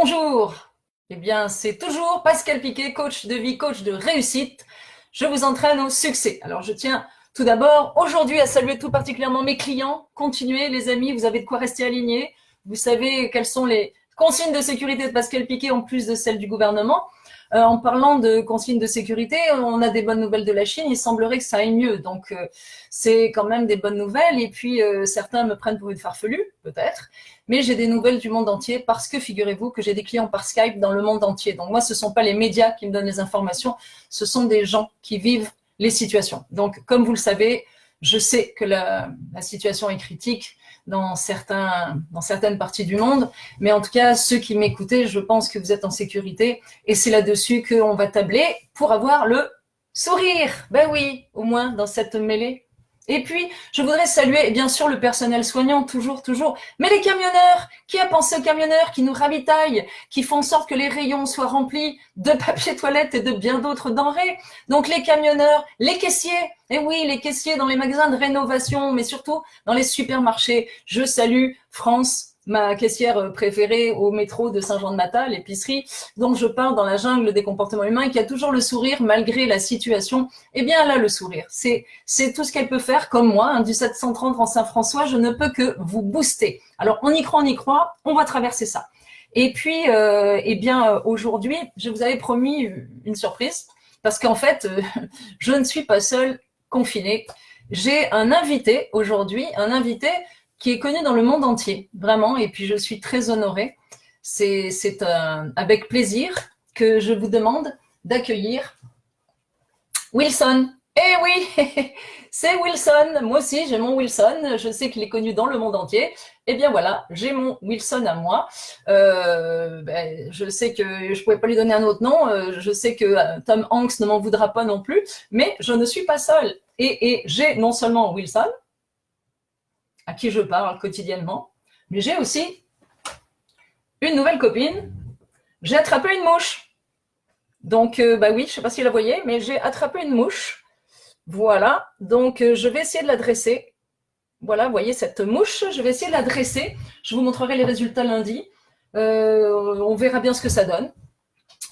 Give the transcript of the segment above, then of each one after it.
Bonjour. Eh bien, c'est toujours Pascal Piquet, coach de vie, coach de réussite. Je vous entraîne au succès. Alors, je tiens tout d'abord aujourd'hui à saluer tout particulièrement mes clients. Continuez, les amis, vous avez de quoi rester alignés. Vous savez quelles sont les consignes de sécurité de Pascal Piquet en plus de celles du gouvernement. En parlant de consignes de sécurité, on a des bonnes nouvelles de la Chine. Il semblerait que ça aille mieux. Donc, c'est quand même des bonnes nouvelles. Et puis, certains me prennent pour une farfelue, peut-être. Mais j'ai des nouvelles du monde entier parce que figurez-vous que j'ai des clients par Skype dans le monde entier. Donc, moi, ce ne sont pas les médias qui me donnent les informations. Ce sont des gens qui vivent les situations. Donc, comme vous le savez, je sais que la situation est critique dans certaines parties du monde, mais en tout cas, ceux qui m'écoutez, je pense que vous êtes en sécurité et c'est là-dessus qu'on va tabler pour avoir le sourire. Ben oui, au moins dans cette mêlée. Et puis, je voudrais saluer, bien sûr, le personnel soignant, toujours, mais les camionneurs, qui a pensé aux camionneurs, qui nous ravitaillent, qui font en sorte que les rayons soient remplis de papier toilette et de bien d'autres denrées. Donc, les camionneurs, les caissiers, et oui, les caissiers dans les magasins de rénovation, mais surtout dans les supermarchés. Je salue France, ma caissière préférée au métro de Saint-Jean-de-Matha, l'épicerie, dont je parle dans la jungle des comportements humains, qui a toujours le sourire malgré la situation. Eh bien là, le sourire, c'est tout ce qu'elle peut faire, comme moi, hein, du 730 en Saint-François, je ne peux que vous booster. Alors, on y croit, on va traverser ça. Et puis, eh bien, aujourd'hui, je vous avais promis une surprise, parce qu'en fait, je ne suis pas seule confinée. J'ai un invité aujourd'hui, un invité qui est connu dans le monde entier, vraiment, et puis je suis très honorée. C'est avec plaisir que je vous demande d'accueillir Wilson. Eh oui, c'est Wilson. Moi aussi, j'ai mon Wilson. Je sais qu'il est connu dans le monde entier. Eh bien voilà, j'ai mon Wilson à moi. Je sais que je pouvais pas lui donner un autre nom. Je sais que Tom Hanks ne m'en voudra pas non plus. Mais je ne suis pas seule. Et j'ai non seulement Wilson, à qui je parle quotidiennement, mais j'ai aussi une nouvelle copine. J'ai attrapé une mouche. Donc, bah oui, je ne sais pas si vous la voyez, mais j'ai attrapé une mouche. Voilà, donc je vais essayer de la dresser. Voilà, vous voyez cette mouche, je vais essayer de la dresser. Je vous montrerai les résultats lundi. On verra bien ce que ça donne.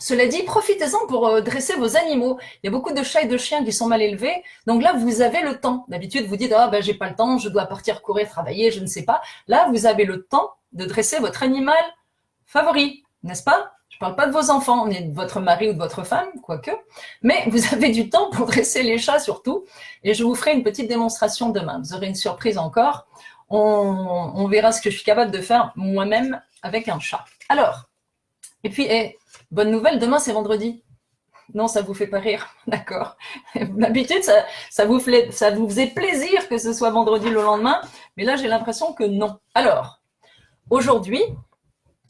Cela dit, profitez-en pour dresser vos animaux. Il y a beaucoup de chats et de chiens qui sont mal élevés. Donc là, vous avez le temps. D'habitude, vous dites, j'ai pas le temps, je dois partir courir, travailler, je ne sais pas. Là, vous avez le temps de dresser votre animal favori, n'est-ce pas? Je ne parle pas de vos enfants, ni de votre mari ou de votre femme, quoique. Mais vous avez du temps pour dresser les chats surtout. Et je vous ferai une petite démonstration demain. Vous aurez une surprise encore. On verra ce que je suis capable de faire moi-même avec un chat. Alors, et puis, bonne nouvelle, demain c'est vendredi. Non, ça vous fait pas rire, d'accord. D'habitude, ça vous faisait plaisir que ce soit vendredi le lendemain, mais là j'ai l'impression que non. Alors, aujourd'hui,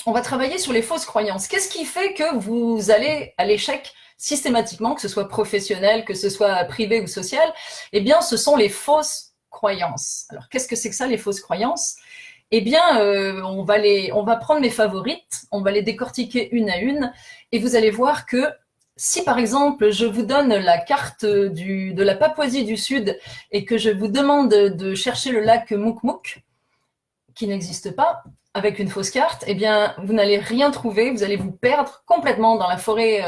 on va travailler sur les fausses croyances. Qu'est-ce qui fait que vous allez à l'échec systématiquement, que ce soit professionnel, que ce soit privé ou social? Eh bien, ce sont les fausses croyances. Alors, qu'est-ce que c'est que ça, les fausses croyances? Eh bien, on va prendre mes favorites, on va les décortiquer une à une, et vous allez voir que si par exemple je vous donne la carte de la Papouasie du Sud et que je vous demande de chercher le lac Mouk-Mouk, qui n'existe pas, avec une fausse carte, eh bien vous n'allez rien trouver, vous allez vous perdre complètement dans la forêt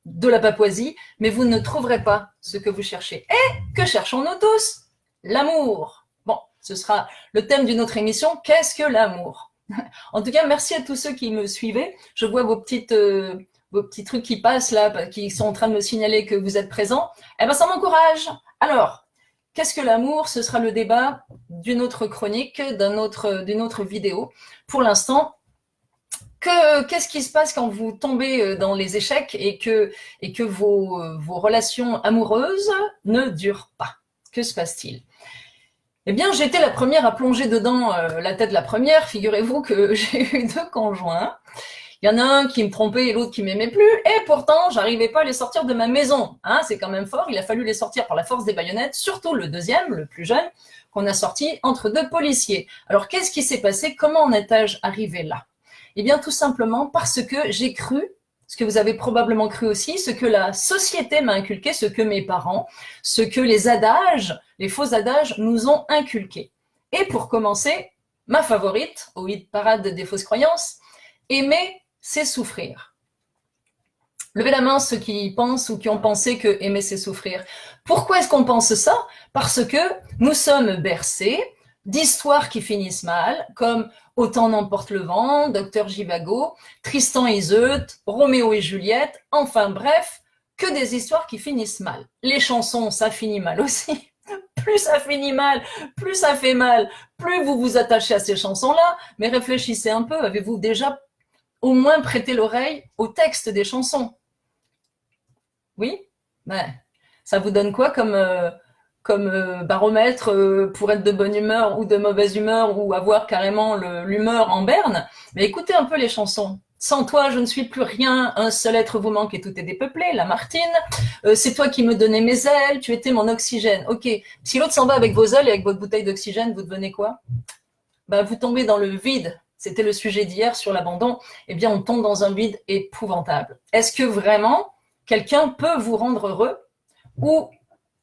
de la Papouasie, mais vous ne trouverez pas ce que vous cherchez. Et que cherchons-nous tous? L'amour. Bon, ce sera le thème d'une autre émission. Qu'est-ce que l'amour? En tout cas, merci à tous ceux qui me suivaient. Je vois vos petits trucs qui passent là, qui sont en train de me signaler que vous êtes présents. Eh ben, ça m'encourage. Alors, qu'est-ce que l'amour? Ce sera le débat d'une autre chronique, d'une autre vidéo. Pour l'instant, qu'est-ce qui se passe quand vous tombez dans les échecs et que vos relations amoureuses ne durent pas? Que se passe-t-il? Eh bien, j'étais la première à plonger dedans, la tête la première. Figurez-vous que j'ai eu 2 conjoints. Il y en a un qui me trompait et l'autre qui m'aimait plus. Et pourtant, j'arrivais pas à les sortir de ma maison. Hein, c'est quand même fort. Il a fallu les sortir par la force des baïonnettes, surtout le deuxième, le plus jeune, qu'on a sorti entre 2 policiers. Alors, qu'est-ce qui s'est passé? Comment en étais-je arrivé là? Eh bien, tout simplement parce que j'ai cru, ce que vous avez probablement cru aussi, ce que la société m'a inculqué, ce que mes parents, ce que les adages, les faux adages nous ont inculqué. Et pour commencer, ma favorite, au hit parade des fausses croyances, Aimer, c'est souffrir. Levez la main ceux qui pensent ou qui ont pensé que aimer, c'est souffrir. Pourquoi est-ce qu'on pense ça? Parce que nous sommes bercés d'histoires qui finissent mal, comme Autant n'emporte le vent, Docteur Givago, Tristan et Iseut, Roméo et Juliette, enfin bref, que des histoires qui finissent mal. Les chansons, ça finit mal aussi. Plus ça finit mal, plus ça fait mal, plus vous vous attachez à ces chansons-là, mais réfléchissez un peu, avez-vous déjà au moins prêté l'oreille au texte des chansons? Oui, ben, ça vous donne quoi comme baromètre pour être de bonne humeur ou de mauvaise humeur ou avoir carrément l'humeur en berne? Mais écoutez un peu les chansons. Sans toi, je ne suis plus rien, un seul être vous manque et tout est dépeuplé, Lamartine. C'est toi qui me donnais mes ailes, tu étais mon oxygène. Ok, si l'autre s'en va avec vos ailes et avec votre bouteille d'oxygène, vous devenez quoi? Ben, vous tombez dans le vide. C'était le sujet d'hier sur l'abandon. Eh bien, on tombe dans un vide épouvantable. Est-ce que vraiment quelqu'un peut vous rendre heureux? Ou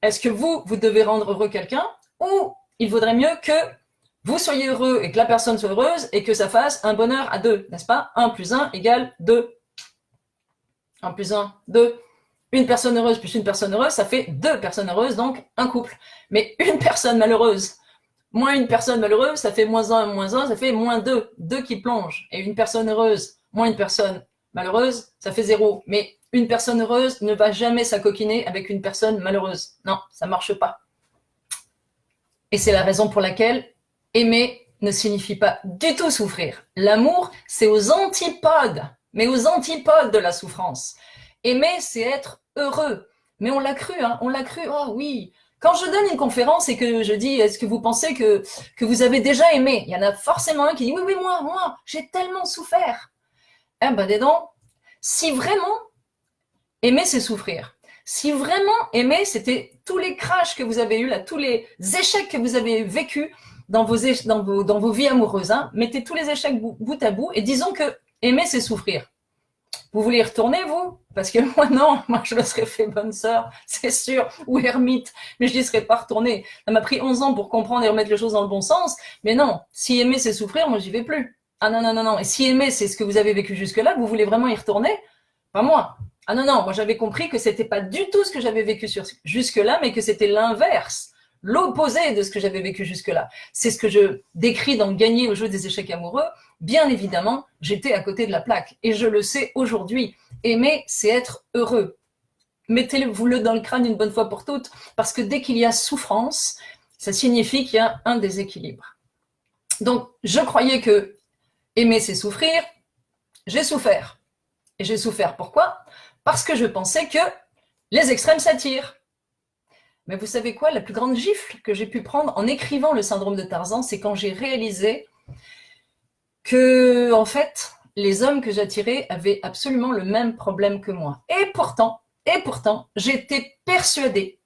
est-ce que vous devez rendre heureux quelqu'un? Ou il vaudrait mieux que vous soyez heureux et que la personne soit heureuse et que ça fasse un bonheur à deux, n'est-ce pas? 1 plus 1 égale 2. 1 plus 1, 2. Une personne heureuse plus une personne heureuse, ça fait 2 personnes heureuses, donc un couple. Mais une personne malheureuse moins une personne malheureuse, ça fait moins 1, ça fait moins 2. 2 qui plongent. Et une personne heureuse moins une personne malheureuse, ça fait 0. Mais une personne heureuse ne va jamais s'acoquiner avec une personne malheureuse. Non, ça ne marche pas. Et c'est la raison pour laquelle aimer ne signifie pas du tout souffrir. L'amour, c'est aux antipodes, mais aux antipodes de la souffrance. Aimer, c'est être heureux. Mais on l'a cru, hein, on l'a cru, oh oui. Quand je donne une conférence et que je dis, est-ce que vous pensez que vous avez déjà aimé? Il y en a forcément un qui dit, oui, oui, moi, j'ai tellement souffert. Eh ben, dis donc, si vraiment aimer, c'est souffrir. Si vraiment aimer, c'était tous les crashs que vous avez eus, là, tous les échecs que vous avez vécus dans vos vies amoureuses, hein, mettez tous les échecs bout à bout et disons que aimer, c'est souffrir. Vous voulez y retourner, vous? Parce que moi, non, moi, je me serais fait bonne sœur, c'est sûr, ou ermite, mais je n'y serais pas retournée. Ça m'a pris 11 ans pour comprendre et remettre les choses dans le bon sens, mais non, si aimer, c'est souffrir, moi, j'y vais plus. Ah non, non, non, non. Et si aimer, c'est ce que vous avez vécu jusque-là, vous voulez vraiment y retourner? Pas moi. Ah non, non, moi, j'avais compris que c'était pas du tout ce que j'avais vécu jusque-là, mais que c'était l'inverse, l'opposé de ce que j'avais vécu jusque-là. C'est ce que je décris dans Gagner au jeu des échecs amoureux. Bien évidemment, j'étais à côté de la plaque. Et je le sais aujourd'hui. Aimer, c'est être heureux. Mettez-vous-le dans le crâne une bonne fois pour toutes, parce que dès qu'il y a souffrance, ça signifie qu'il y a un déséquilibre. Donc, je croyais que aimer, c'est souffrir. J'ai souffert. Et j'ai souffert pourquoi? Parce que je pensais que les extrêmes s'attirent. Mais vous savez quoi? La plus grande gifle que j'ai pu prendre en écrivant le syndrome de Tarzan, c'est quand j'ai réalisé que, en fait, les hommes que j'attirais avaient absolument le même problème que moi. Et pourtant, j'étais persuadée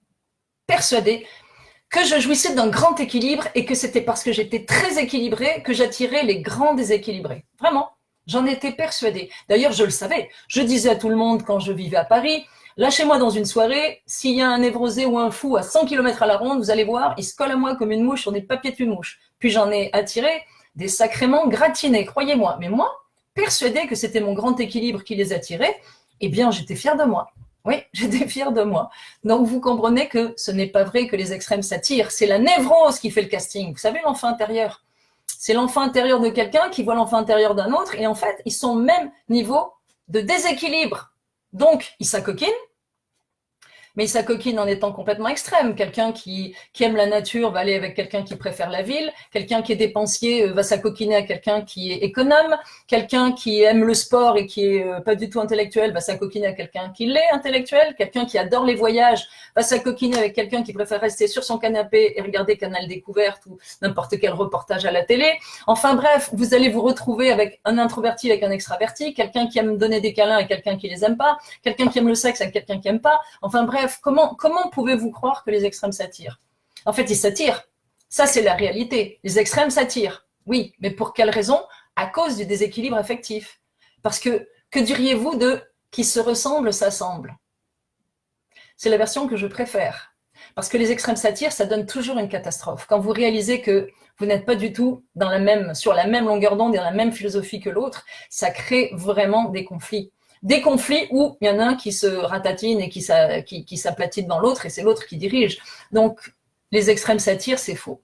que je jouissais d'un grand équilibre et que c'était parce que j'étais très équilibrée que j'attirais les grands déséquilibrés. Vraiment, j'en étais persuadée. D'ailleurs, je le savais. Je disais à tout le monde quand je vivais à Paris, lâchez-moi dans une soirée, s'il y a un névrosé ou un fou à 100 km à la ronde, vous allez voir, il se colle à moi comme une mouche sur des papiers tue-mouche. Puis j'en ai attiré des sacrément gratinés, croyez-moi. Mais moi, persuadée que c'était mon grand équilibre qui les attirait, eh bien, j'étais fière de moi. Oui, j'étais fière de moi. Donc, vous comprenez que ce n'est pas vrai que les extrêmes s'attirent. C'est la névrose qui fait le casting. Vous savez, l'enfant intérieur. C'est l'enfant intérieur de quelqu'un qui voit l'enfant intérieur d'un autre. Et en fait, ils sont au même niveau de déséquilibre. Donc, ils s'acoquinent. Mais il s'acoquine en étant complètement extrême. Quelqu'un qui aime la nature va aller avec quelqu'un qui préfère la ville. Quelqu'un qui est dépensier va s'acoquiner à quelqu'un qui est économe. Quelqu'un qui aime le sport et qui est pas du tout intellectuel va s'acoquiner à quelqu'un qui l'est intellectuel. Quelqu'un qui adore les voyages va s'acoquiner avec quelqu'un qui préfère rester sur son canapé et regarder Canal Découverte ou n'importe quel reportage à la télé. Enfin bref, vous allez vous retrouver avec un introverti avec un extraverti, quelqu'un qui aime donner des câlins et quelqu'un qui les aime pas, quelqu'un qui aime le sexe avec quelqu'un qui aime pas. Enfin bref, comment pouvez-vous croire que les extrêmes s'attirent? En fait, ils s'attirent. Ça, c'est la réalité. Les extrêmes s'attirent. Oui, mais pour quelle raison? À cause du déséquilibre affectif. Parce que diriez-vous de qui se ressemble s'assemble? C'est la version que je préfère. Parce que les extrêmes satires, ça donne toujours une catastrophe. Quand vous réalisez que vous n'êtes pas du tout sur la même longueur d'onde et dans la même philosophie que l'autre, ça crée vraiment des conflits. Des conflits où il y en a un qui se ratatine et qui s'aplatine dans l'autre et c'est l'autre qui dirige. Donc, les extrêmes satires, c'est faux.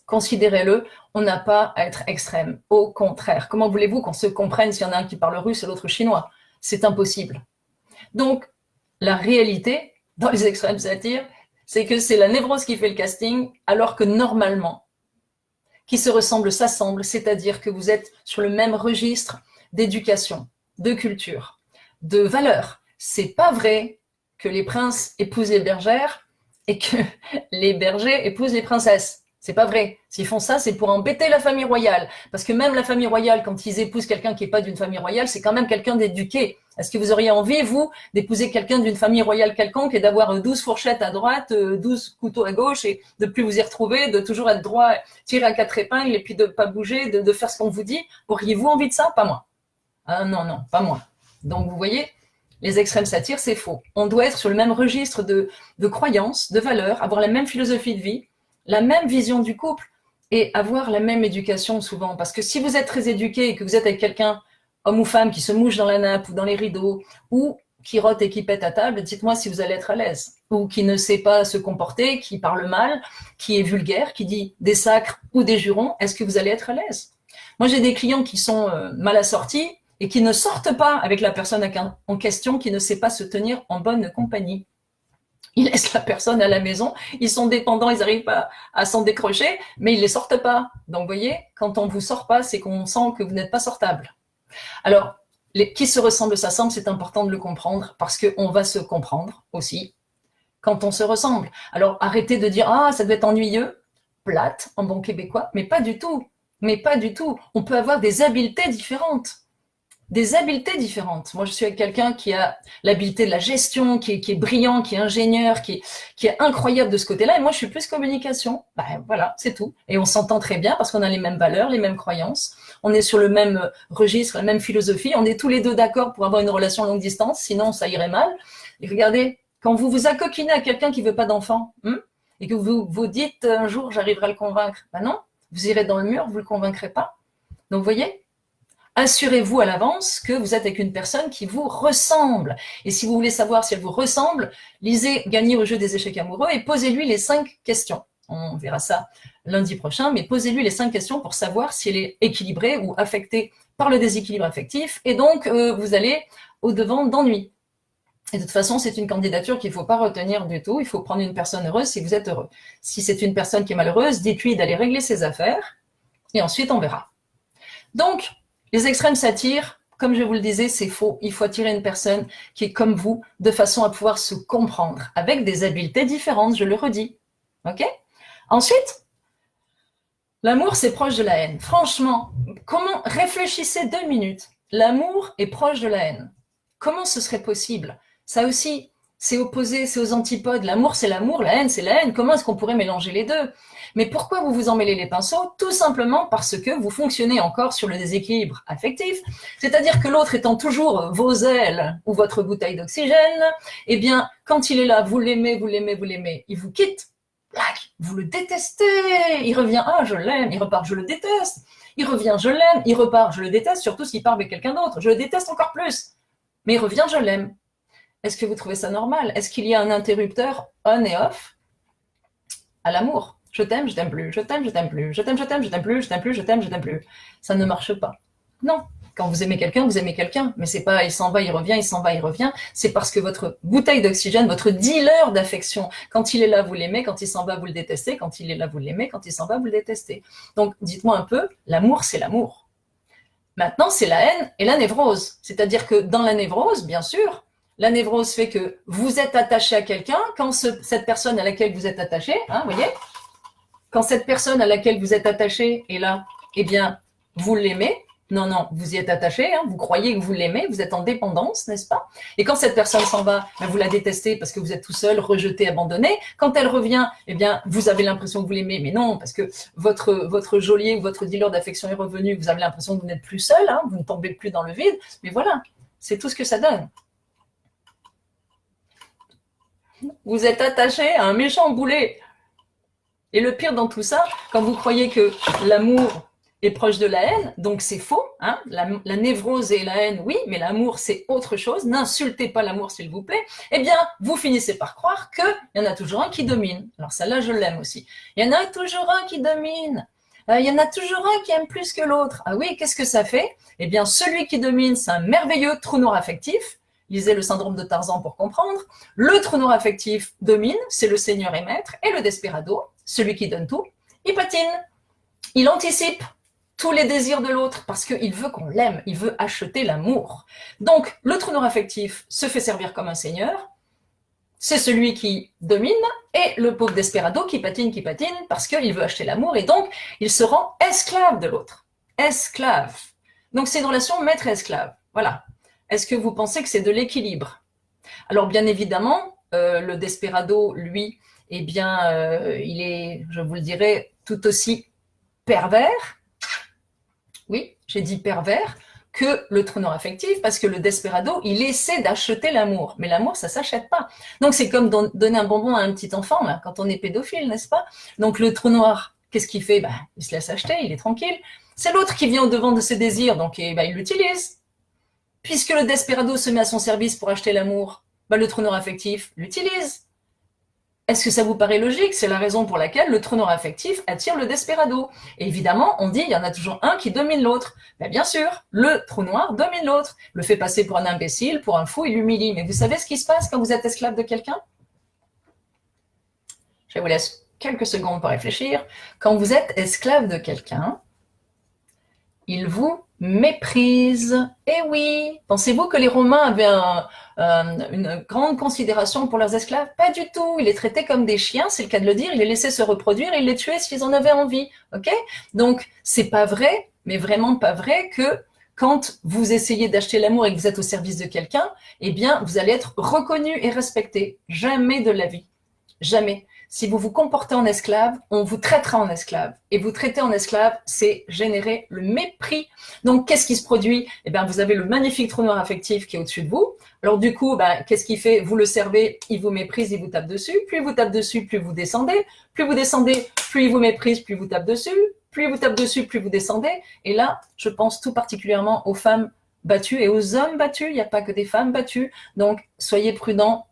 Considérez-le, on n'a pas à être extrême. Au contraire, comment voulez-vous qu'on se comprenne s'il y en a un qui parle russe et l'autre chinois? C'est impossible. Donc, la réalité, dans les extrêmes satires, c'est que c'est la névrose qui fait le casting, alors que normalement, qui se ressemble s'assemble, c'est-à-dire que vous êtes sur le même registre d'éducation, de culture, de valeurs. C'est pas vrai que les princes épousent les bergères et que les bergers épousent les princesses. C'est pas vrai. S'ils font ça, c'est pour embêter la famille royale. Parce que même la famille royale, quand ils épousent quelqu'un qui n'est pas d'une famille royale, c'est quand même quelqu'un d'éduqué. Est-ce que vous auriez envie, vous, d'épouser quelqu'un d'une famille royale quelconque et d'avoir 12 fourchettes à droite, 12 couteaux à gauche et de plus vous y retrouver, de toujours être droit, tirer à 4 épingles et puis de pas bouger, de faire ce qu'on vous dit? Auriez-vous envie de ça? Pas moi. Ah non, non, pas moi. Donc vous voyez, les extrêmes satires, c'est faux. On doit être sur le même registre de croyances, de valeurs, avoir la même philosophie de vie, la même vision du couple et avoir la même éducation souvent. Parce que si vous êtes très éduqué et que vous êtes avec quelqu'un, homme ou femme, qui se mouche dans la nappe ou dans les rideaux ou qui rote et qui pète à table, dites-moi si vous allez être à l'aise. Ou qui ne sait pas se comporter, qui parle mal, qui est vulgaire, qui dit des sacres ou des jurons, est-ce que vous allez être à l'aise? Moi, j'ai des clients qui sont mal assortis et qui ne sortent pas avec la personne en question qui ne sait pas se tenir en bonne compagnie. Ils laissent la personne à la maison, ils sont dépendants, ils n'arrivent pas à s'en décrocher, mais ils ne les sortent pas. Donc, vous voyez, quand on ne vous sort pas, c'est qu'on sent que vous n'êtes pas sortable. Alors, qui se ressemblent s'assemblent, c'est important de le comprendre, parce qu'on va se comprendre aussi quand on se ressemble. Alors, arrêtez de dire « Ah, ça doit être ennuyeux », plate, en bon québécois, mais pas du tout. Mais pas du tout. On peut avoir des habiletés différentes. Des habiletés différentes. Moi, je suis avec quelqu'un qui a l'habileté de la gestion, qui est brillant, qui est ingénieur, qui est incroyable de ce côté-là. Et moi, je suis plus communication. Ben voilà, c'est tout. Et on s'entend très bien parce qu'on a les mêmes valeurs, les mêmes croyances. On est sur le même registre, la même philosophie. On est tous les deux d'accord pour avoir une relation longue distance. Sinon, ça irait mal. Et regardez, quand vous vous accoquinez à quelqu'un qui veut pas d'enfant, et que vous vous dites un jour, j'arriverai à le convaincre. Ben non, vous irez dans le mur, vous le convaincrez pas. Donc, vous voyez, assurez-vous à l'avance que vous êtes avec une personne qui vous ressemble. Et si vous voulez savoir si elle vous ressemble, lisez Gagner au jeu des échecs amoureux et posez-lui les 5 questions. On verra ça lundi prochain, mais posez-lui les 5 questions pour savoir si elle est équilibrée ou affectée par le déséquilibre affectif. Et donc, vous allez au-devant d'ennui. Et de toute façon, c'est une candidature qu'il ne faut pas retenir du tout. Il faut prendre une personne heureuse si vous êtes heureux. Si c'est une personne qui est malheureuse, dites-lui d'aller régler ses affaires et ensuite on verra. Donc, les extrêmes satires, comme je vous le disais, c'est faux. Il faut attirer une personne qui est comme vous, de façon à pouvoir se comprendre, avec des habiletés différentes, je le redis. Ok? Ensuite, l'amour, c'est proche de la haine. Franchement, réfléchissez 2 minutes. L'amour est proche de la haine. Comment ce serait possible? Ça aussi, c'est opposé, c'est aux antipodes. L'amour, c'est l'amour, la haine, c'est la haine. Comment est-ce qu'on pourrait mélanger les deux? Mais pourquoi vous vous emmêlez les pinceaux? Tout simplement parce que vous fonctionnez encore sur le déséquilibre affectif. C'est-à-dire que l'autre étant toujours vos ailes ou votre bouteille d'oxygène, eh bien, quand il est là, vous l'aimez, vous l'aimez, vous l'aimez, il vous quitte, vous le détestez, il revient, ah, je l'aime, il repart, je le déteste, il revient, je l'aime, il repart, je le déteste, surtout s'il part avec quelqu'un d'autre, je le déteste encore plus, mais il revient, je l'aime. Est-ce que vous trouvez ça normal? Est-ce qu'il y a un interrupteur on et off à l'amour? Je t'aime, je t'aime plus, je t'aime, je t'aime plus, je t'aime, je t'aime, je t'aime plus, je t'aime plus, je t'aime, je t'aime plus. Ça ne marche pas. Non. Quand vous aimez quelqu'un, vous aimez quelqu'un. Mais c'est pas il s'en va, il revient, il s'en va, il revient. C'est parce que votre bouteille d'oxygène, votre dealer d'affection, quand il est là, vous l'aimez, quand il s'en va, vous le détestez, quand il est là, vous l'aimez, quand il s'en va, vous le détestez. Donc, dites-moi un peu, l'amour, c'est l'amour. Maintenant, c'est la haine et la névrose. C'est-à-dire que dans la névrose, bien sûr, la névrose fait que vous êtes attaché à quelqu'un, quand cette personne à laquelle vous êtes attaché, vous voyez, quand cette personne à laquelle vous êtes attaché est là, eh bien, vous l'aimez. Non, non, vous y êtes attaché, vous croyez que vous l'aimez, vous êtes en dépendance, n'est-ce pas? Et quand cette personne s'en va, vous la détestez parce que vous êtes tout seul, rejeté, abandonné. Quand elle revient, eh bien, vous avez l'impression que vous l'aimez, mais non, parce que votre geôlier ou votre dealer d'affection est revenu, vous avez l'impression que vous n'êtes plus seul, vous ne tombez plus dans le vide. Mais voilà, c'est tout ce que ça donne. Vous êtes attaché à un méchant boulet. Et le pire dans tout ça, quand vous croyez que l'amour est proche de la haine, donc c'est faux, hein, la névrose et la haine, oui, mais l'amour c'est autre chose, n'insultez pas l'amour s'il vous plaît, eh bien vous finissez par croire qu'il y en a toujours un qui domine. Alors celle-là je l'aime aussi. Il y en a toujours un qui domine, il y en a toujours un qui aime plus que l'autre. Ah oui, qu'est-ce que ça fait? Eh bien celui qui domine c'est un merveilleux trou noir affectif, lisez le syndrome de Tarzan pour comprendre. Le trou noir affectif domine, c'est le seigneur et maître, et le desperado, celui qui donne tout, il patine, il anticipe tous les désirs de l'autre parce qu'il veut qu'on l'aime, il veut acheter l'amour. Donc, le trou noir affectif se fait servir comme un seigneur, c'est celui qui domine, et le pauvre desperado qui patine parce qu'il veut acheter l'amour, et donc il se rend esclave de l'autre. Esclave. Donc, c'est une relation maître-esclave. Voilà. Est-ce que vous pensez que c'est de l'équilibre? Alors, bien évidemment, le desperado, lui, eh bien, il est, je vous le dirai, tout aussi pervers, oui, j'ai dit pervers, que le trou noir affectif, parce que le desperado, il essaie d'acheter l'amour. Mais l'amour, ça s'achète pas. Donc, c'est comme donner un bonbon à un petit enfant, là, quand on est pédophile, n'est-ce pas? Donc, le trou noir, qu'est-ce qu'il fait? Il se laisse acheter, il est tranquille. C'est l'autre qui vient au devant de ses désirs, donc il l'utilise. Puisque le desperado se met à son service pour acheter l'amour, le trou noir affectif l'utilise. Est-ce que ça vous paraît logique? C'est la raison pour laquelle le trou noir affectif attire le desperado. Et évidemment, on dit il y en a toujours un qui domine l'autre. Bien sûr, le trou noir domine l'autre, le fait passer pour un imbécile, pour un fou, il l'humilie. Mais vous savez ce qui se passe quand vous êtes esclave de quelqu'un? Je vous laisse quelques secondes pour réfléchir. Quand vous êtes esclave de quelqu'un, il vous méprise. Eh oui, pensez-vous que les Romains avaient une grande considération pour leurs esclaves? Pas du tout. Ils les traitaient comme des chiens, c'est le cas de le dire. Ils les laissaient se reproduire et ils les tuaient s'ils en avaient envie. Ok? Donc, c'est pas vrai, mais vraiment pas vrai que quand vous essayez d'acheter l'amour et que vous êtes au service de quelqu'un, eh bien, vous allez être reconnu et respecté. Jamais de la vie. Jamais. Si vous vous comportez en esclave, on vous traitera en esclave. Et vous traiter en esclave, c'est générer le mépris. Donc, qu'est-ce qui se produit? Eh bien, vous avez le magnifique trou noir affectif qui est au-dessus de vous. Alors, du coup, qu'est-ce qu'il fait? Vous le servez, il vous méprise, il vous tape dessus. Plus il vous tape dessus, plus vous descendez. Plus vous descendez, plus il vous méprise, plus il vous tape dessus. Plus il vous tape dessus, plus vous descendez. Et là, je pense tout particulièrement aux femmes battues et aux hommes battus. Il n'y a pas que des femmes battues. Donc, soyez prudents.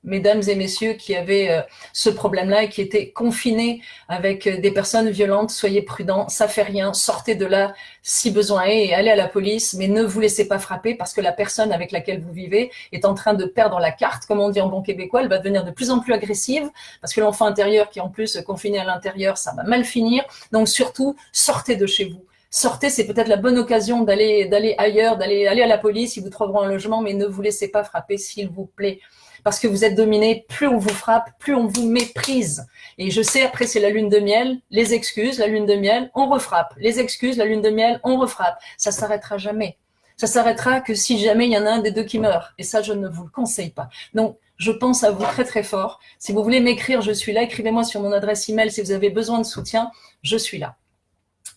Mesdames et messieurs qui avaient ce problème-là et qui étaient confinés avec des personnes violentes, soyez prudents, ça fait rien, sortez de là si besoin est et allez à la police, mais ne vous laissez pas frapper parce que la personne avec laquelle vous vivez est en train de perdre la carte, comme on dit en bon québécois, elle va devenir de plus en plus agressive parce que l'enfant intérieur qui est en plus confiné à l'intérieur, ça va mal finir. Donc surtout, sortez de chez vous. Sortez, c'est peut-être la bonne occasion d'aller ailleurs, d'aller à la police, ils vous trouveront un logement, mais ne vous laissez pas frapper, s'il vous plaît. Parce que vous êtes dominé, plus on vous frappe, plus on vous méprise. Et je sais, après c'est la lune de miel, les excuses, la lune de miel, on refrappe. Les excuses, la lune de miel, on refrappe. Ça s'arrêtera jamais. Ça s'arrêtera que si jamais il y en a un des deux qui meurt. Et ça, je ne vous le conseille pas. Donc, je pense à vous très très fort. Si vous voulez m'écrire, je suis là. Écrivez-moi sur mon adresse email si vous avez besoin de soutien. Je suis là.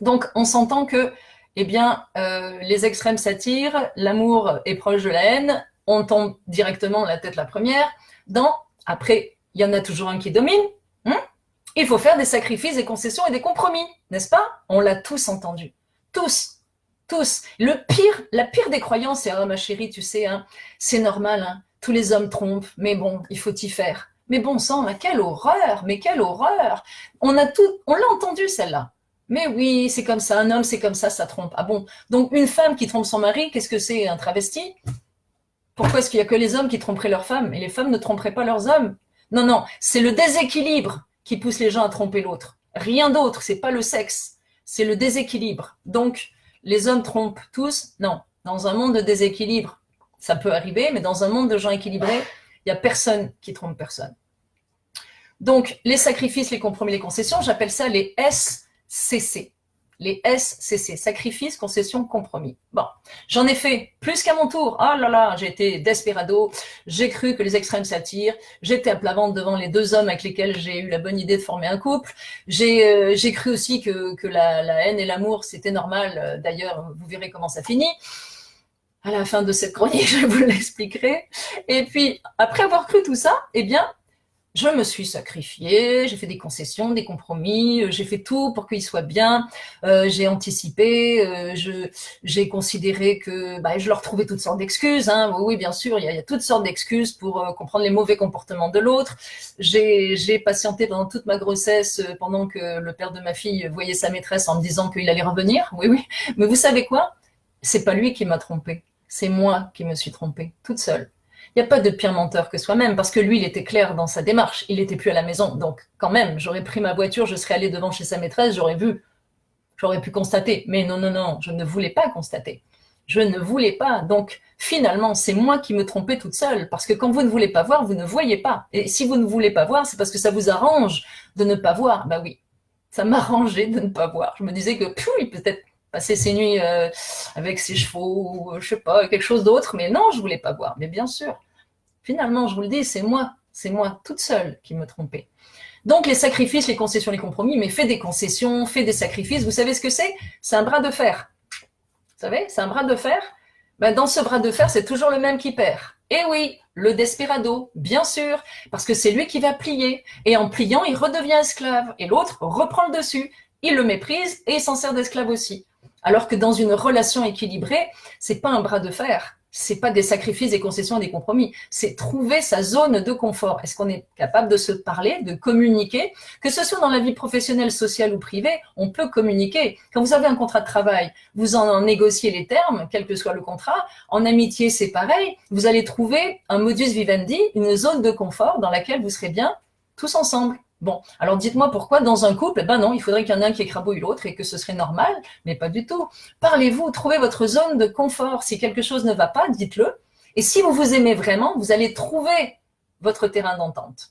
Donc, on s'entend que, les extrêmes s'attirent, l'amour est proche de la haine, on tombe directement la tête la première. Après, il y en a toujours un qui domine. Il faut faire des sacrifices, des concessions et des compromis, n'est-ce pas? On l'a tous entendu. Tous. La pire des croyances, c'est, ma chérie, tu sais, c'est normal, tous les hommes trompent, mais bon, il faut y faire. Mais bon sang, quelle horreur, On l'a entendu, celle-là. Mais oui, c'est comme ça, un homme, c'est comme ça trompe. Ah bon? Donc, une femme qui trompe son mari, qu'est-ce que c'est, un travesti? Pourquoi est-ce qu'il n'y a que les hommes qui tromperaient leurs femmes et les femmes ne tromperaient pas leurs hommes? Non, c'est le déséquilibre qui pousse les gens à tromper l'autre. Rien d'autre, c'est pas le sexe, c'est le déséquilibre. Donc, les hommes trompent tous? Non. Dans un monde de déséquilibre, ça peut arriver, mais dans un monde de gens équilibrés, il n'y a personne qui trompe personne. Donc, les sacrifices, les compromis, les concessions, j'appelle ça les SCC. Les SCC, sacrifice, concession, compromis. Bon, j'en ai fait plus qu'à mon tour. Oh là là, j'ai été desperado, j'ai cru que les extrêmes s'attirent, j'étais à plat ventre devant les deux hommes avec lesquels j'ai eu la bonne idée de former un couple. J'ai cru aussi que la haine et l'amour, c'était normal. D'ailleurs, vous verrez comment ça finit. À la fin de cette chronique, je vous l'expliquerai. Et puis, après avoir cru tout ça, eh bien, je me suis sacrifiée, j'ai fait des concessions, des compromis, j'ai fait tout pour qu'il soit bien, j'ai anticipé, j'ai considéré que je leur trouvais toutes sortes d'excuses. Hein. Oui, bien sûr, il y a toutes sortes d'excuses pour comprendre les mauvais comportements de l'autre. J'ai patienté pendant toute ma grossesse, pendant que le père de ma fille voyait sa maîtresse en me disant qu'il allait revenir. Oui, oui. Mais vous savez quoi? C'est pas lui qui m'a trompée, c'est moi qui me suis trompée, toute seule. Il n'y a pas de pire menteur que soi-même, parce que lui, il était clair dans sa démarche, il n'était plus à la maison. Donc, quand même, j'aurais pris ma voiture, je serais allée devant chez sa maîtresse, j'aurais pu constater. Mais non, non, non, je ne voulais pas constater. Je ne voulais pas. Donc, finalement, c'est moi qui me trompais toute seule, parce que quand vous ne voulez pas voir, vous ne voyez pas. Et si vous ne voulez pas voir, c'est parce que ça vous arrange de ne pas voir. Bah oui, ça m'arrangeait de ne pas voir. Je me disais que, il peut être passer ses nuits avec ses chevaux, ou je sais pas, quelque chose d'autre, mais non, je voulais pas voir. Mais bien sûr, finalement, je vous le dis, c'est moi toute seule qui me trompais. Donc les sacrifices, les concessions, les compromis, mais fais des concessions, fais des sacrifices, vous savez ce que c'est? C'est un bras de fer. Vous savez, c'est un bras de fer. Dans ce bras de fer, c'est toujours le même qui perd. Et oui, le desperado, bien sûr, parce que c'est lui qui va plier. Et en pliant, il redevient esclave. Et l'autre reprend le dessus. Il le méprise et il s'en sert d'esclave aussi. Alors que dans une relation équilibrée, c'est pas un bras de fer, c'est pas des sacrifices, des concessions, des compromis, c'est trouver sa zone de confort. Est-ce qu'on est capable de se parler, de communiquer? Que ce soit dans la vie professionnelle, sociale ou privée, on peut communiquer. Quand vous avez un contrat de travail, vous en négociez les termes, quel que soit le contrat. En amitié, c'est pareil. Vous allez trouver un modus vivendi, une zone de confort dans laquelle vous serez bien tous ensemble. Bon, alors dites-moi pourquoi dans un couple, non, il faudrait qu'il y en ait un qui écrabouille l'autre et que ce serait normal, mais pas du tout. Parlez-vous, trouvez votre zone de confort. Si quelque chose ne va pas, dites-le. Et si vous vous aimez vraiment, vous allez trouver votre terrain d'entente.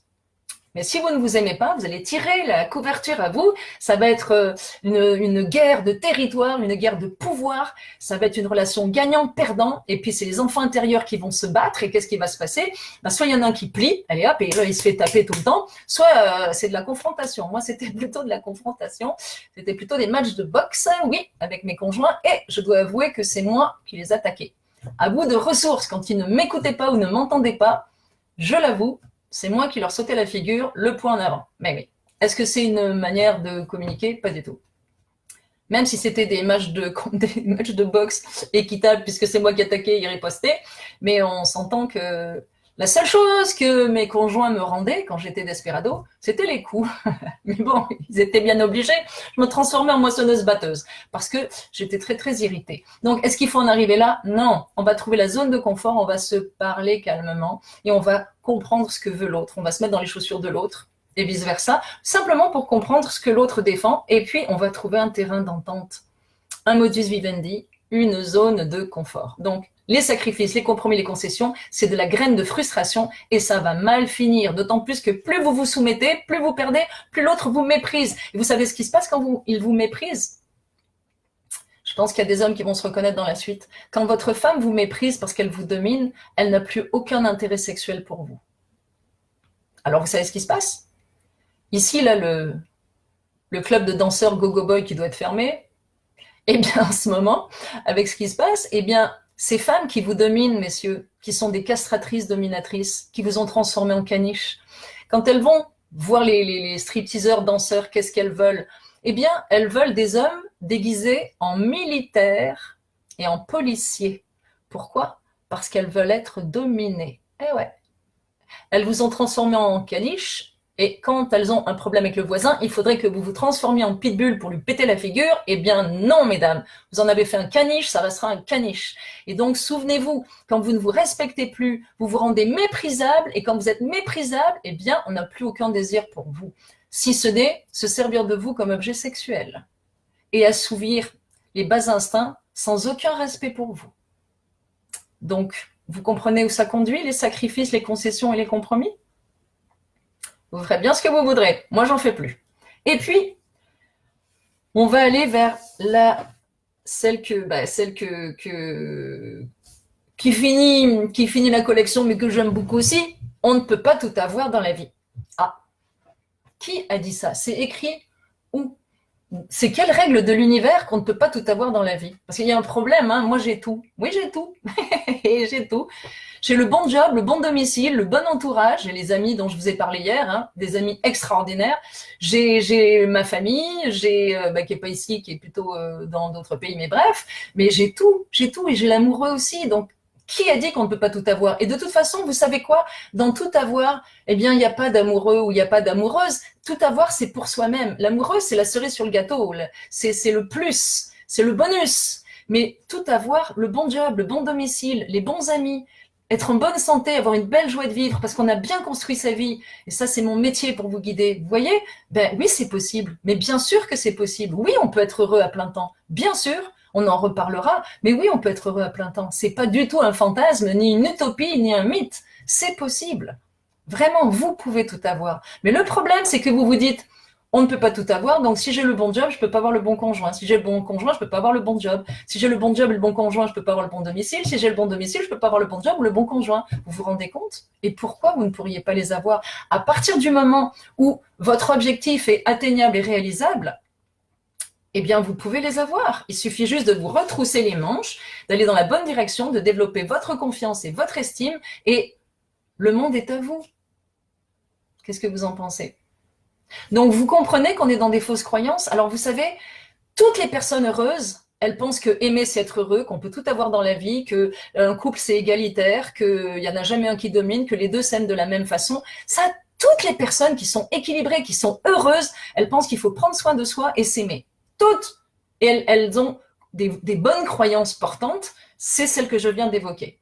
Mais si vous ne vous aimez pas, vous allez tirer la couverture à vous. Ça va être une guerre de territoire, une guerre de pouvoir. Ça va être une relation gagnant-perdant. Et puis, c'est les enfants intérieurs qui vont se battre. Et qu'est-ce qui va se passer? Soit il y en a un qui plie, allez hop, et là, il se fait taper tout le temps. Soit c'est de la confrontation. Moi, c'était plutôt de la confrontation. C'était plutôt des matchs de boxe, oui, avec mes conjoints. Et je dois avouer que c'est moi qui les attaquais. À bout de ressources, quand ils ne m'écoutaient pas ou ne m'entendaient pas, je l'avoue, c'est moi qui leur sautais la figure, le poing en avant. Mais oui. Est-ce que c'est une manière de communiquer? Pas du tout. Même si c'était des matchs de boxe équitables, puisque c'est moi qui attaquais et ripostais, mais on s'entend que la seule chose que mes conjoints me rendaient quand j'étais desperado, c'était les coups. Mais bon, ils étaient bien obligés. Je me transformais en moissonneuse-batteuse parce que j'étais très, très irritée. Donc, est-ce qu'il faut en arriver là? Non. On va trouver la zone de confort, on va se parler calmement et on va comprendre ce que veut l'autre. On va se mettre dans les chaussures de l'autre et vice-versa, simplement pour comprendre ce que l'autre défend. Et puis, on va trouver un terrain d'entente, un modus vivendi, une zone de confort. Donc, les sacrifices, les compromis, les concessions, c'est de la graine de frustration et ça va mal finir. D'autant plus que plus vous vous soumettez, plus vous perdez, plus l'autre vous méprise. Et vous savez ce qui se passe quand il vous méprise? Je pense qu'il y a des hommes qui vont se reconnaître dans la suite. Quand votre femme vous méprise parce qu'elle vous domine, elle n'a plus aucun intérêt sexuel pour vous. Alors vous savez ce qui se passe? Ici, là, le club de danseurs Go-Go Boy qui doit être fermé, eh bien, en ce moment, avec ce qui se passe, eh bien, ces femmes qui vous dominent, messieurs, qui sont des castratrices dominatrices, qui vous ont transformé en caniche, quand elles vont voir les stripteaseurs, danseurs, qu'est-ce qu'elles veulent? Eh bien, elles veulent des hommes déguisés en militaires et en policiers. Pourquoi? Parce qu'elles veulent être dominées. Eh ouais. Elles vous ont transformé en caniche. Et quand elles ont un problème avec le voisin, il faudrait que vous vous transformiez en pitbull pour lui péter la figure. Eh bien non, mesdames, vous en avez fait un caniche, ça restera un caniche. Et donc, souvenez-vous, quand vous ne vous respectez plus, vous vous rendez méprisable. Et quand vous êtes méprisable, eh bien, on n'a plus aucun désir pour vous. Si ce n'est se servir de vous comme objet sexuel et assouvir les bas instincts sans aucun respect pour vous. Donc, vous comprenez où ça conduit, les sacrifices, les concessions et les compromis? Vous ferez bien ce que vous voudrez. Moi, j'en fais plus. Et puis, on va aller vers celle qui finit la collection, mais que j'aime beaucoup aussi. On ne peut pas tout avoir dans la vie. Ah, qui a dit ça? C'est écrit où? C'est quelle règle de l'univers qu'on ne peut pas tout avoir dans la vie? Parce qu'il y a un problème, hein. Moi j'ai tout. Oui, j'ai tout. Et j'ai tout. J'ai le bon job, le bon domicile, le bon entourage. J'ai les amis dont je vous ai parlé hier, hein, des amis extraordinaires. J'ai ma famille, qui est pas ici, qui est plutôt dans d'autres pays, mais bref. Mais j'ai tout, et j'ai l'amoureux aussi. Donc, qui a dit qu'on ne peut pas tout avoir? Et de toute façon, vous savez quoi? Dans tout avoir, eh bien, il n'y a pas d'amoureux ou il n'y a pas d'amoureuse. Tout avoir, c'est pour soi-même. L'amoureux, c'est la cerise sur le gâteau. C'est le plus, c'est le bonus. Mais tout avoir, le bon job, le bon domicile, les bons amis, être en bonne santé, avoir une belle joie de vivre parce qu'on a bien construit sa vie. Et ça, c'est mon métier pour vous guider. Vous voyez? Ben oui, c'est possible. Mais bien sûr que c'est possible. Oui, on peut être heureux à plein temps. Bien sûr. On en reparlera. Mais oui, on peut être heureux à plein temps. C'est pas du tout un fantasme, ni une utopie, ni un mythe. C'est possible. Vraiment, vous pouvez tout avoir. Mais le problème, c'est que vous vous dites, on ne peut pas tout avoir, donc si j'ai le bon job, je peux pas avoir le bon conjoint. Si j'ai le bon conjoint, je peux pas avoir le bon job. Si j'ai le bon job et le bon conjoint, je peux pas avoir le bon domicile. Si j'ai le bon domicile, je peux pas avoir le bon job ou le bon conjoint. Vous vous rendez compte? Et pourquoi vous ne pourriez pas les avoir? À partir du moment où votre objectif est atteignable et réalisable, eh bien, vous pouvez les avoir. Il suffit juste de vous retrousser les manches, d'aller dans la bonne direction, de développer votre confiance et votre estime, et le monde est à vous. Qu'est-ce que vous en pensez? Donc, vous comprenez qu'on est dans des fausses croyances. Alors, vous savez, toutes les personnes heureuses, elles pensent que aimer, c'est être heureux, qu'on peut tout avoir dans la vie, qu'un couple, c'est égalitaire, qu'il n'y en a jamais un qui domine, que les deux s'aiment de la même façon. Ça, toutes les personnes qui sont équilibrées, qui sont heureuses, elles pensent qu'il faut prendre soin de soi et s'aimer. Toutes. Et elles ont des bonnes croyances portantes. C'est celles que je viens d'évoquer.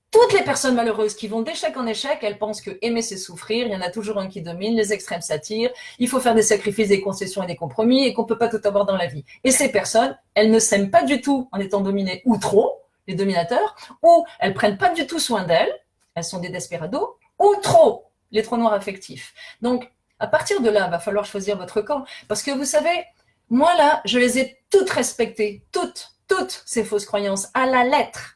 Toutes les personnes malheureuses qui vont d'échec en échec, elles pensent que aimer, c'est souffrir, il y en a toujours un qui domine, les extrêmes s'attirent, il faut faire des sacrifices, des concessions et des compromis, et qu'on ne peut pas tout avoir dans la vie. Et ces personnes, elles ne s'aiment pas du tout en étant dominées ou trop, les dominateurs, ou elles prennent pas du tout soin d'elles, elles sont des desperados, ou trop, les trous noirs affectifs. Donc, à partir de là, il va falloir choisir votre camp. Parce que vous savez, moi là, je les ai toutes respectées, toutes ces fausses croyances, à la lettre.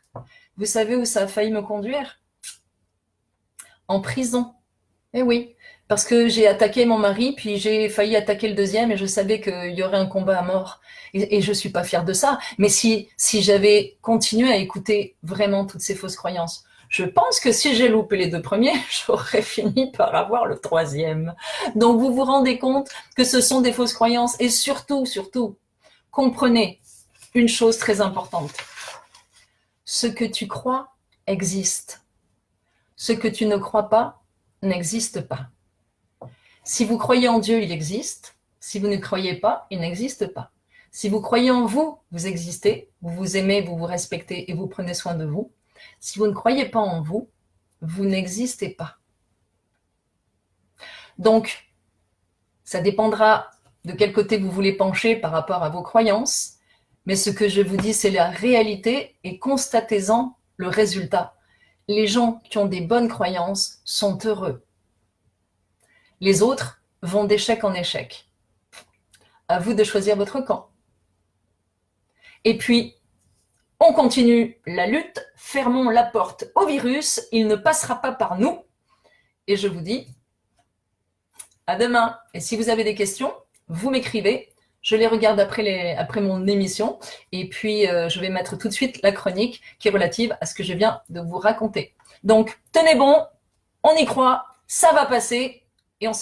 Vous savez où ça a failli me conduire? En prison. Eh oui, parce que j'ai attaqué mon mari, puis j'ai failli attaquer le deuxième, et je savais qu'il y aurait un combat à mort. Et je suis pas fière de ça. Mais si j'avais continué à écouter vraiment toutes ces fausses croyances, je pense que si j'ai loupé les deux premiers, j'aurais fini par avoir le troisième. Donc vous vous rendez compte que ce sont des fausses croyances, et surtout, comprenez une chose très importante. Ce que tu crois existe. Ce que tu ne crois pas n'existe pas. Si vous croyez en Dieu, il existe. Si vous ne croyez pas, il n'existe pas. Si vous croyez en vous, vous existez. Vous vous aimez, vous vous respectez et vous prenez soin de vous. Si vous ne croyez pas en vous, vous n'existez pas. Donc, ça dépendra de quel côté vous voulez pencher par rapport à vos croyances. Mais ce que je vous dis, c'est la réalité et constatez-en le résultat. Les gens qui ont des bonnes croyances sont heureux. Les autres vont d'échec en échec. À vous de choisir votre camp. Et puis, on continue la lutte. Fermons la porte au virus. Il ne passera pas par nous. Et je vous dis à demain. Et si vous avez des questions, vous m'écrivez. Je les regarde après mon émission et puis je vais mettre tout de suite la chronique qui est relative à ce que je viens de vous raconter. Donc, tenez bon, on y croit, ça va passer